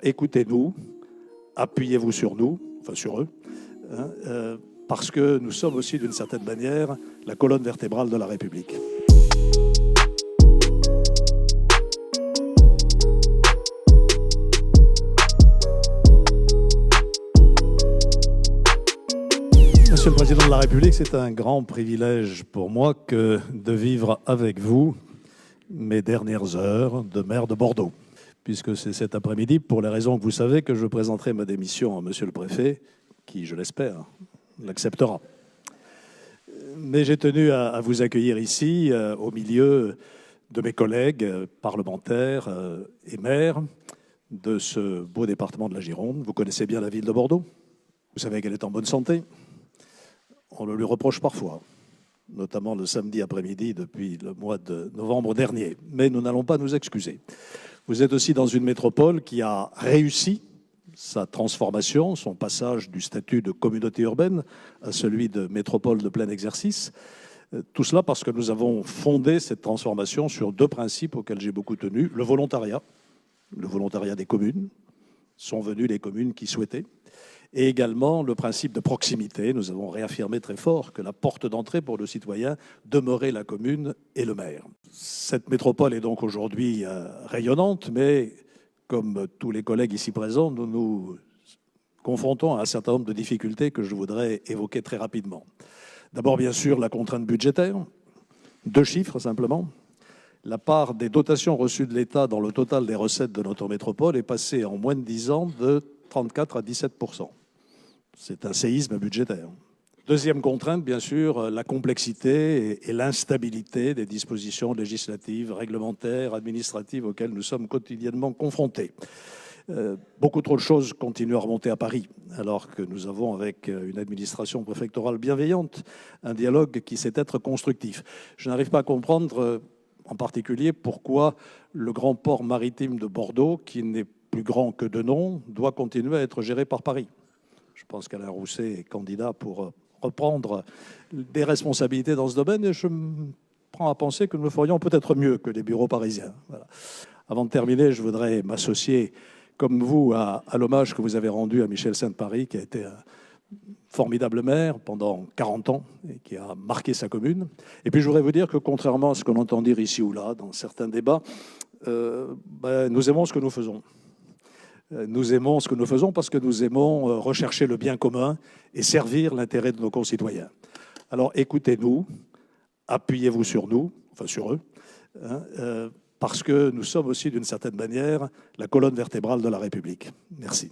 Écoutez-nous, appuyez-vous sur nous, enfin sur eux, parce que nous sommes aussi d'une certaine manière la colonne vertébrale de la République. Monsieur le Président de la République, c'est un grand privilège pour moi que de vivre avec vous mes dernières heures de maire de Bordeaux, puisque c'est cet après-midi, pour les raisons que vous savez, que je présenterai ma démission à Monsieur le Préfet, qui, je l'espère, l'acceptera. Mais j'ai tenu à vous accueillir ici, au milieu de mes collègues parlementaires et maires de ce beau département de la Gironde. Vous connaissez bien la ville de Bordeaux. Vous savez qu'elle est en bonne santé. On le lui reproche parfois, notamment le samedi après-midi depuis le mois de novembre dernier. Mais nous n'allons pas nous excuser. Vous êtes aussi dans une métropole qui a réussi sa transformation, son passage du statut de communauté urbaine à celui de métropole de plein exercice. Tout cela parce que nous avons fondé cette transformation sur deux principes auxquels j'ai beaucoup tenu. Le volontariat des communes, sont venues les communes qui souhaitaient, et également le principe de proximité. Nous avons réaffirmé très fort que la porte d'entrée pour le citoyen demeurait la commune et le maire. Cette métropole est donc aujourd'hui rayonnante, mais comme tous les collègues ici présents, nous nous confrontons à un certain nombre de difficultés que je voudrais évoquer très rapidement. D'abord, bien sûr, la contrainte budgétaire. 2 chiffres simplement. La part des dotations reçues de l'État dans le total des recettes de notre métropole est passée en moins de 10 ans de 34 à 17%. C'est un séisme budgétaire. Deuxième contrainte, bien sûr, la complexité et l'instabilité des dispositions législatives, réglementaires, administratives auxquelles nous sommes quotidiennement confrontés. Beaucoup trop de choses continuent à remonter à Paris, alors que nous avons, avec une administration préfectorale bienveillante, un dialogue qui sait être constructif. Je n'arrive pas à comprendre, en particulier, pourquoi le grand port maritime de Bordeaux, qui n'est plus grand que de nom, doit continuer à être géré par Paris. Je pense qu'Alain Rousset est candidat pour reprendre des responsabilités dans ce domaine, et je me prends à penser que nous le ferions peut-être mieux que les bureaux parisiens. Voilà. Avant de terminer, je voudrais m'associer, comme vous, à l'hommage que vous avez rendu à Michel Sainte-Marie, qui a été un formidable maire pendant 40 ans et qui a marqué sa commune. Et puis je voudrais vous dire que, contrairement à ce qu'on entend dire ici ou là, dans certains débats, nous aimons ce que nous faisons. Nous aimons ce que nous faisons parce que nous aimons rechercher le bien commun et servir l'intérêt de nos concitoyens. Alors écoutez-nous, appuyez-vous sur nous, enfin sur eux, parce que nous sommes aussi d'une certaine manière la colonne vertébrale de la République. Merci.